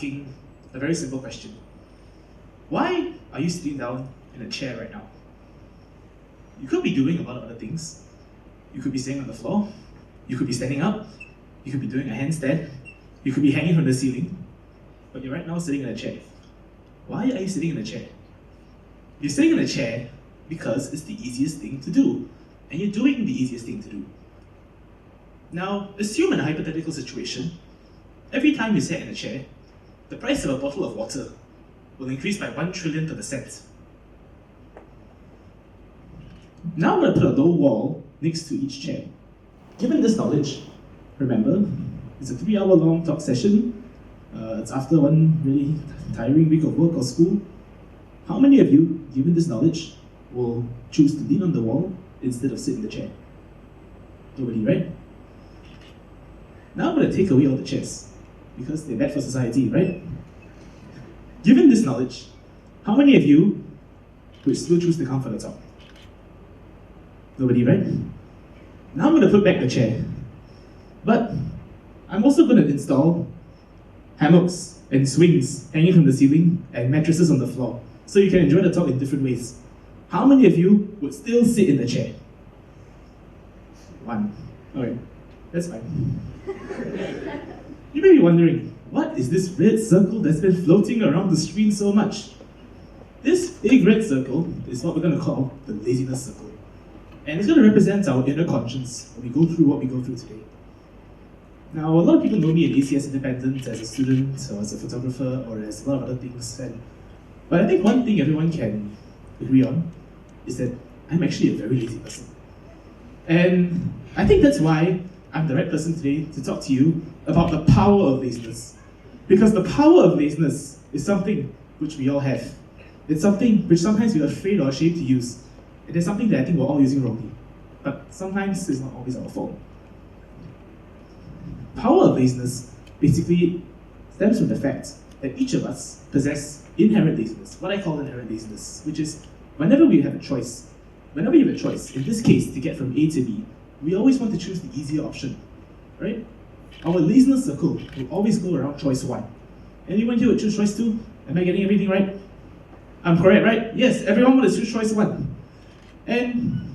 asking a very simple question. Why are you sitting down in a chair right now? You could be doing a lot of other things. You could be sitting on the floor. You could be standing up. You could be doing a handstand. You could be hanging from the ceiling. But you're right now sitting in a chair. Why are you sitting in a chair? You're sitting in a chair because it's the easiest thing to do. And you're doing the easiest thing to do. Now, assume in a hypothetical situation, every time you sit in a chair, the price of a bottle of water will increase by 1/1,000,000th of a cent. Now I'm going to put a low wall next to each chair. Given this knowledge, remember, it's a 3-hour-long talk session. It's after one really tiring week of work or school. How many of you, given this knowledge, will choose to lean on the wall instead of sit in the chair? Nobody, right? Now I'm going to take away all the chairs, because they're bad for society, right? Given this knowledge, how many of you would still choose to come for the top? Nobody, right? Now I'm going to put back the chair. But I'm also going to install hammocks and swings hanging from the ceiling and mattresses on the floor, so you can enjoy the talk in different ways. How many of you would still sit in the chair? One. Alright, that's fine. You may be wondering, what is this red circle that's been floating around the screen so much? This big red circle is what we're going to call the laziness circle. And it's going to represent our inner conscience when we go through what we go through today. Now, a lot of people know me at ImaginaXium as a student, or as a photographer, or as a lot of other things. But I think one thing everyone can agree on is that I'm actually a very lazy person. And I think that's why I'm the right person today to talk to you about the power of laziness. Because the power of laziness is something which we all have. It's something which sometimes we're afraid or ashamed to use. It is something that I think we're all using wrongly. But sometimes it's not always our fault. Power of laziness basically stems from the fact that each of us possess inherent laziness, what I call inherent laziness, which is whenever we have a choice, in this case, to get from A to B, we always want to choose the easier option, right? Our laziness circle will always go around choice 1. Anyone here would choose choice 2? Am I getting everything right? I'm correct, right? Yes, everyone would choose choice 1. And,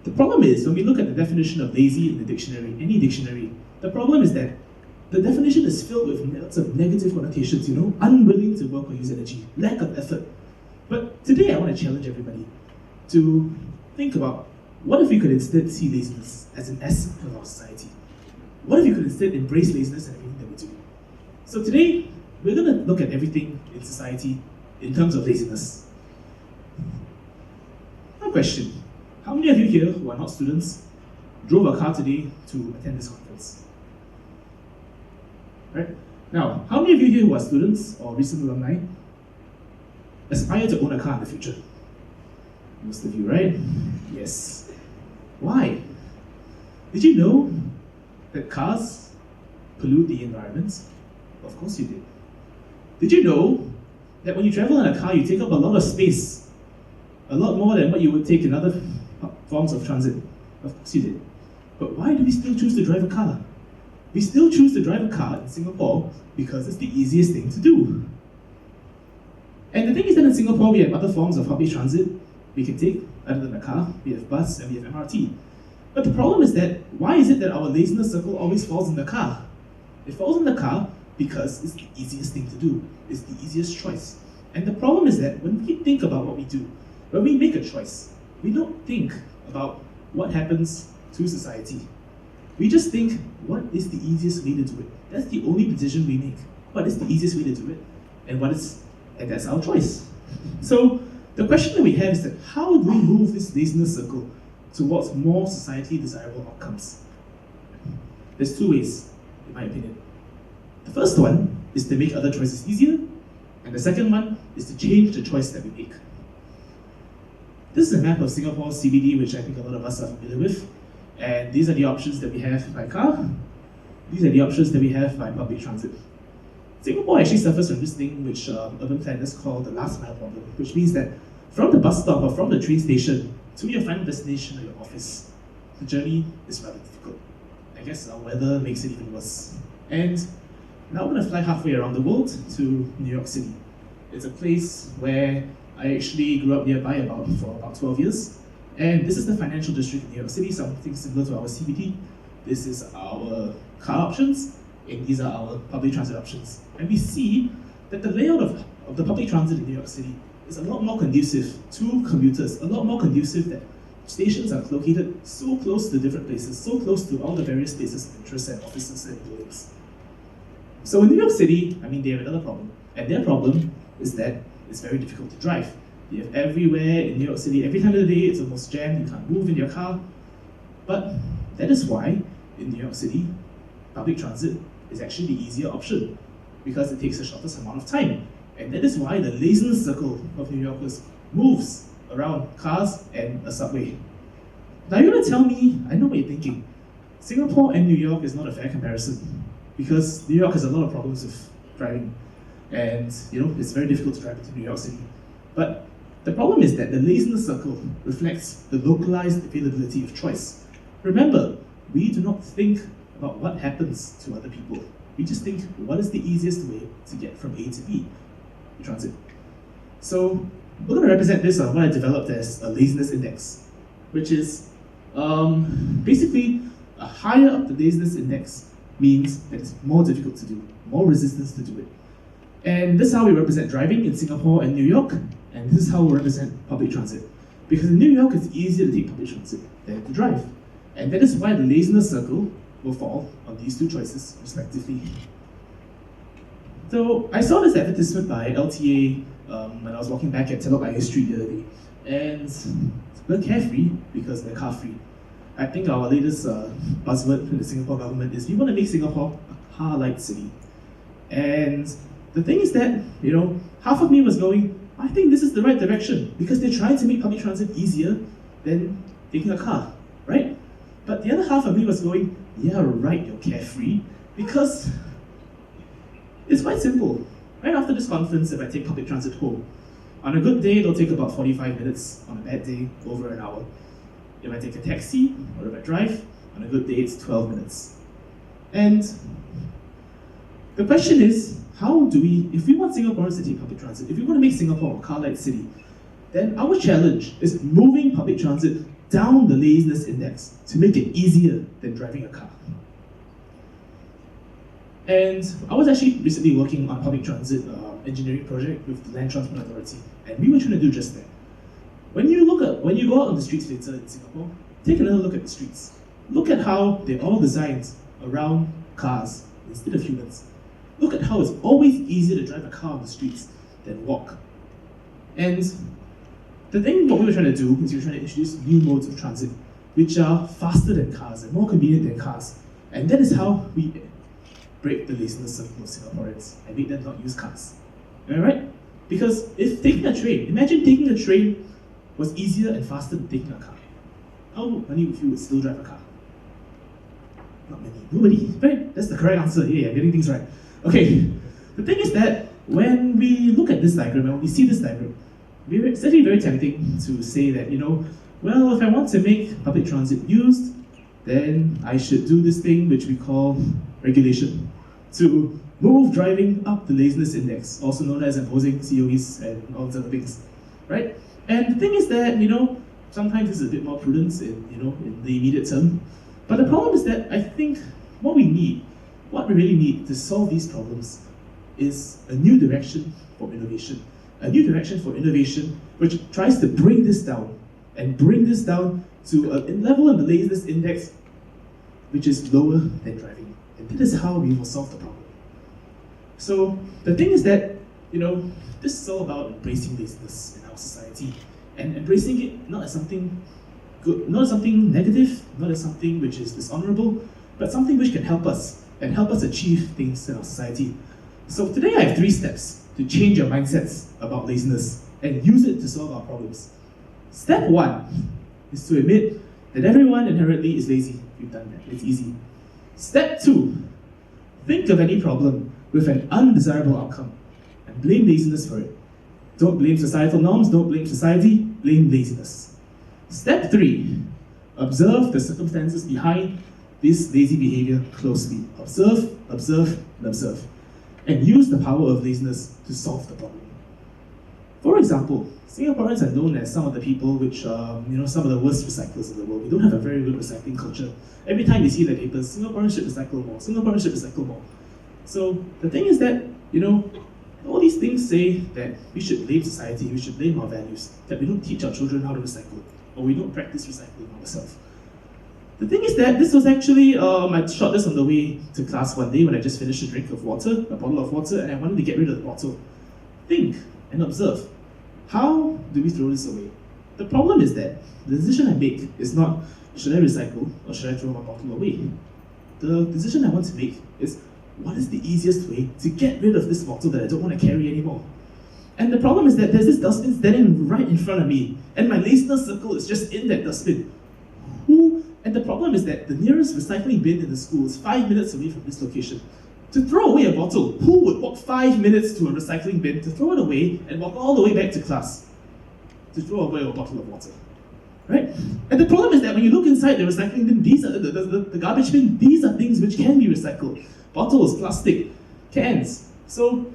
the problem is, when we look at the definition of lazy in the dictionary, any dictionary, the problem is that the definition is filled with lots of negative connotations, unwilling to work or use energy, lack of effort. But today I want to challenge everybody to think about, what if we could instead see laziness as an essence of our society? What if we could instead embrace laziness in everything that we do? So today, we're going to look at everything in society in terms of laziness. One question. How many of you here who are not students drove a car today to attend this conference? Right? Now, how many of you here who are students or recent alumni aspire to own a car in the future? Most of you, right? Yes. Why? Did you know that cars pollute the environment? Of course you did. Did you know that when you travel in a car, you take up a lot of space? A lot more than what you would take in other forms of transit? Of course you did. But why do we still choose to drive a car? We still choose to drive a car in Singapore because it's the easiest thing to do. And the thing is that in Singapore, we have other forms of public transit we can take other than a car. We have bus and we have MRT. But the problem is that, why is it that our laziness circle always falls in the car? It falls in the car because it's the easiest thing to do. It's the easiest choice. And the problem is that when we think about what we do, when we make a choice, we don't think about what happens to society. We just think, what is the easiest way to do it? That's the only decision we make. What is the easiest way to do it? And that's our choice. So the question that we have is that, how do we move this laziness circle towards more society desirable outcomes? There's 2 ways, in my opinion. The first one is to make other choices easier, and the second one is to change the choice that we make. This is a map of Singapore's CBD, which I think a lot of us are familiar with. And these are the options that we have by car. These are the options that we have by public transit. Singapore actually suffers from this thing which urban planners call the last mile problem, which means that from the bus stop or from the train station to your final destination or your office, the journey is rather difficult. I guess our weather makes it even worse. And Now I'm going to fly halfway around the world to New York City. It's a place where I actually grew up nearby for about 12 years. And this is the financial district in New York City, something similar to our CBD. This is our car options, and these are our public transit options. And we see that the layout of the public transit in New York City is a lot more conducive to commuters, a lot more conducive that stations are located so close to different places, so close to all the various places of interest and offices and buildings. So in New York City, they have another problem. And their problem is that it's very difficult to drive. You have everywhere in New York City, every time of the day, it's almost jammed, you can't move in your car. But that is why, in New York City, public transit is actually the easier option, because it takes the shortest amount of time. And that is why the laziness circle of New Yorkers moves around cars and a subway. Now you're going to tell me, I know what you're thinking, Singapore and New York is not a fair comparison, because New York has a lot of problems with driving, and it's very difficult to drive into New York City. But the problem is that the laziness circle reflects the localized availability of choice. Remember, we do not think about what happens to other people. We just think, what is the easiest way to get from A to B in transit? So we're going to represent this on what I developed as a laziness index, which is basically a higher up the laziness index means that it's more difficult to do, more resistance to do it. And this is how we represent driving in Singapore and New York, and this is how we represent public transit. Because in New York, it's easier to take public transit than to drive. And that is why the laziness circle will fall on these two choices, respectively. So I saw this advertisement by LTA when I was walking back at Telok Ayer Street the other day. And we're carefree because we're car free. I think our latest buzzword from the Singapore government is we want to make Singapore a car-light city. And the thing is that, half of me was going, I think this is the right direction, because they're trying to make public transit easier than taking a car, right? But the other half of me was going, yeah, right, you're carefree, because it's quite simple. Right after this conference, if I take public transit home, on a good day, it'll take about 45 minutes. On a bad day, over an hour. If I take a taxi, or if I drive, on a good day, it's 12 minutes. And the question is, how do we, if we want Singaporeans to take public transit, if we want to make Singapore a car-light city, then our challenge is moving public transit down the laziness index to make it easier than driving a car. And I was actually recently working on a public transit engineering project with the Land Transport Authority, and we were trying to do just that. When you go out on the streets later in Singapore, take another look at the streets. Look at how they're all designed around cars instead of humans. Look at how it's always easier to drive a car on the streets than walk. And the thing what we were trying to do is we were trying to introduce new modes of transit, which are faster than cars and more convenient than cars. And that is how we break the laziness of Singaporeans and make them not use cars. Am I right? Because if taking a train, imagine taking a train was easier and faster than taking a car. How many of you would still drive a car? Not many. Nobody. Right? That's the correct answer. Yeah, I'm getting things right. Okay. The thing is that when we look at this diagram, when we see this diagram, it's actually very tempting to say that, well, if I want to make public transit used, then I should do this thing which we call regulation, to move driving up the laziness index, also known as imposing COEs and all these other things, right? And the thing is that, sometimes this is a bit more prudence in the immediate term, but the problem is that I think what we really need to solve these problems is a new direction for innovation. A new direction for innovation which tries to bring this down to a level in the laziness index which is lower than driving. And that is how we will solve the problem. So the thing is that, this is all about embracing laziness in our society and embracing it not as something good, not as something negative, not as something which is dishonorable, but something which can help us and help us achieve things in our society. So today I have 3 steps to change your mindsets about laziness and use it to solve our problems. Step 1 is to admit that everyone inherently is lazy. We've done that, it's easy. Step 2, think of any problem with an undesirable outcome and blame laziness for it. Don't blame societal norms, don't blame society, blame laziness. Step 3, observe the circumstances behind this lazy behavior closely. Observe, observe, and observe. and use the power of laziness to solve the problem. For example, Singaporeans are known as some of the people which, some of the worst recyclers in the world. We don't have a very good recycling culture. Every time you see the papers, Singaporeans should recycle more, Singaporeans should recycle more. So the thing is that, all these things say that we should blame society, we should blame our values, that we don't teach our children how to recycle, or we don't practice recycling ourselves. The thing is that this was actually, I shot this on the way to class one day when I just finished a bottle of water, and I wanted to get rid of the bottle. Think and observe. How do we throw this away? The problem is that the decision I make is not, should I recycle or should I throw my bottle away? The decision I want to make is, what is the easiest way to get rid of this bottle that I don't want to carry anymore? And the problem is that there's this dustbin standing right in front of me, and my laziness circle is just in that dustbin. And the problem is that the nearest recycling bin in the school is 5 minutes away from this location. To throw away a bottle, who would walk 5 minutes to a recycling bin to throw it away and walk all the way back to class to throw away a bottle of water? Right? And the problem is that when you look inside the recycling bin, these are the garbage bin, these are things which can be recycled. Bottles, plastic, cans. So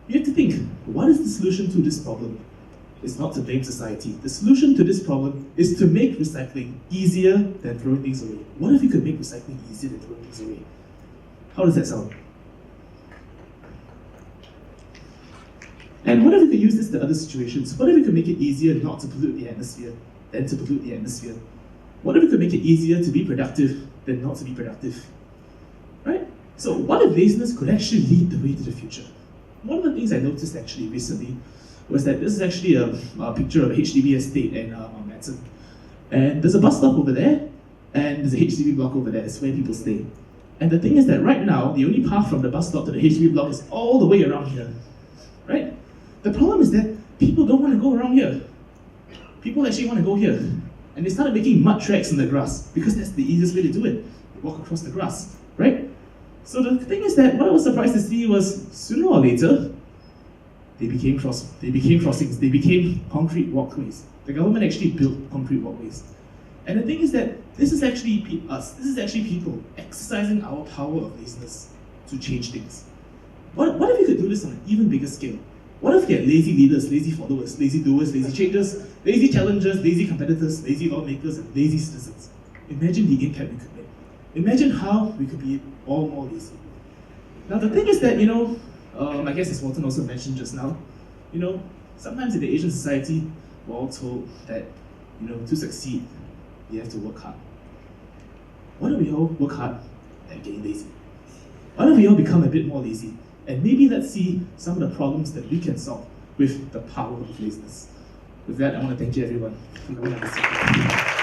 you have to think, what is the solution to this problem? It's not to blame society. The solution to this problem is to make recycling easier than throwing things away. What if we could make recycling easier than throwing things away? How does that sound? And what if we could use this to other situations? What if we could make it easier not to pollute the atmosphere than to pollute the atmosphere? What if we could make it easier to be productive than not to be productive? Right? So what if laziness could actually lead the way to the future? One of the things I noticed actually recently was that this is actually a picture of a HDB estate in Manson. And there's a bus stop over there, and there's a HDB block over there. It's where people stay. And the thing is that right now, the only path from the bus stop to the HDB block is all the way around here. Right? The problem is that people don't want to go around here. People actually want to go here. And they started making mud tracks in the grass, because that's the easiest way to do it. You walk across the grass, right? So the thing is that what I was surprised to see was, sooner or later, they became crossings, they became concrete walkways. The government actually built concrete walkways. And the thing is that this is actually this is actually people exercising our power of laziness to change things. What if we could do this on an even bigger scale? What if we had lazy leaders, lazy followers, lazy doers, lazy changers, lazy challengers, lazy competitors, lazy lawmakers, and lazy citizens? Imagine the impact we could make. Imagine how we could be all more lazy. Now the thing is that, I guess as Walton also mentioned just now, sometimes in the Asian society, we're all told that, to succeed, you have to work hard. Why don't we all work hard at getting lazy? Why don't we all become a bit more lazy? And maybe let's see some of the problems that we can solve with the power of laziness. With that, I want to thank you everyone for coming on this.